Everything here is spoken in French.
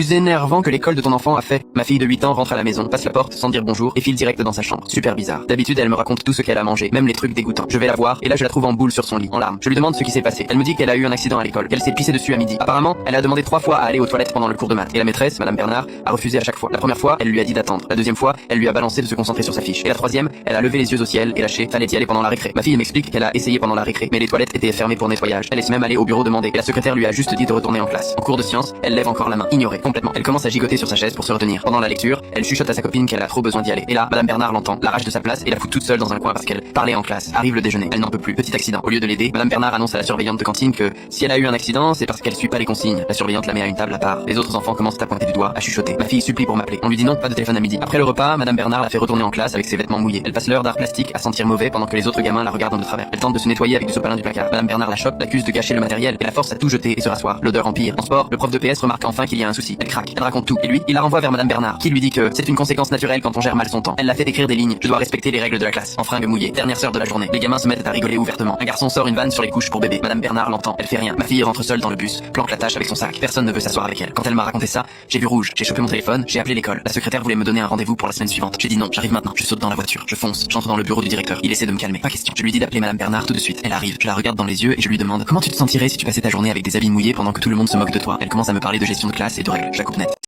Plus énervant que l'école de ton enfant a fait. Ma fille de 8 ans rentre à la maison, passe la porte sans dire bonjour et file direct dans sa chambre. Super bizarre. D'habitude, elle me raconte tout ce qu'elle a mangé, même les trucs dégoûtants. Je vais la voir et là je la trouve en boule sur son lit, en larmes. Je lui demande ce qui s'est passé. Elle me dit qu'elle a eu un accident à l'école, qu'elle s'est pissée dessus à midi. Apparemment, elle a demandé 3 fois à aller aux toilettes pendant le cours de maths. Et la maîtresse, Madame Bernard, a refusé à chaque fois. La première fois, elle lui a dit d'attendre. La deuxième fois, elle lui a balancé de se concentrer sur sa fiche. Et la troisième, elle a levé les yeux au ciel et lâché, fallait y aller pendant la récré. Ma fille m'explique qu'elle a essayé pendant la récré, mais les toilettes étaient fermées pour nettoyage. Elle est même allée au bureau demander et la secrétaire lui a juste dit de retourner en classe. En cours de sciences, elle lève encore la main, ignorée complètement. Elle commence à gigoter sur sa chaise pour se retenir. Pendant la lecture, elle chuchote à sa copine qu'elle a trop besoin d'y aller. Et là, Madame Bernard l'entend, l'arrache de sa place et la fout toute seule dans un coin parce qu'elle parlait en classe. Arrive le déjeuner, elle n'en peut plus. Petit accident. Au lieu de l'aider, Madame Bernard annonce à la surveillante de cantine que si elle a eu un accident, c'est parce qu'elle suit pas les consignes. La surveillante la met à une table à part. Les autres enfants commencent à pointer du doigt, à chuchoter. Ma fille supplie pour m'appeler. On lui dit non, pas de téléphone à midi. Après le repas, Madame Bernard la fait retourner en classe avec ses vêtements mouillés. Elle passe l'heure d'art plastique à sentir mauvais pendant que les autres gamins la regardent de travers. Elle tente de se nettoyer avec du sopalin du placard. Madame Bernard la chope, l'accuse de gâcher le matériel et la force à tout jeter et se rasseoir. L'odeur empire. En sport, le prof de PS remarque enfin qu'il y a un souci. Elle craque. Elle raconte tout. Et lui, il la renvoie vers Madame Bernard, qui lui dit que c'est une conséquence naturelle quand on gère mal son temps. Elle l'a fait écrire des lignes. Je dois respecter les règles de la classe. En fringue mouillée. Dernière sœur de la journée. Les gamins se mettent à rigoler ouvertement. Un garçon sort une vanne sur les couches pour bébé. Madame Bernard l'entend. Elle fait rien. Ma fille rentre seule dans le bus, planque la tâche avec son sac. Personne ne veut s'asseoir avec elle. Quand elle m'a raconté ça, j'ai vu rouge. J'ai chopé mon téléphone, j'ai appelé l'école. La secrétaire voulait me donner un rendez-vous pour la semaine suivante. J'ai dit non, j'arrive maintenant. Je saute dans la voiture. Je fonce. J'entre dans le bureau du directeur. Il essaie de me calmer. Pas question. Je lui dis d'appeler Madame Bernard tout de suite. Elle arrive. Je la regarde dans les yeux et je lui demande comment tu te sentirais si tu passais ta journée avec des habits mouillés pendant que tout le monde se moque de toi. Elle commence à me parler de gestion de classe et de règles. Je la coupe net.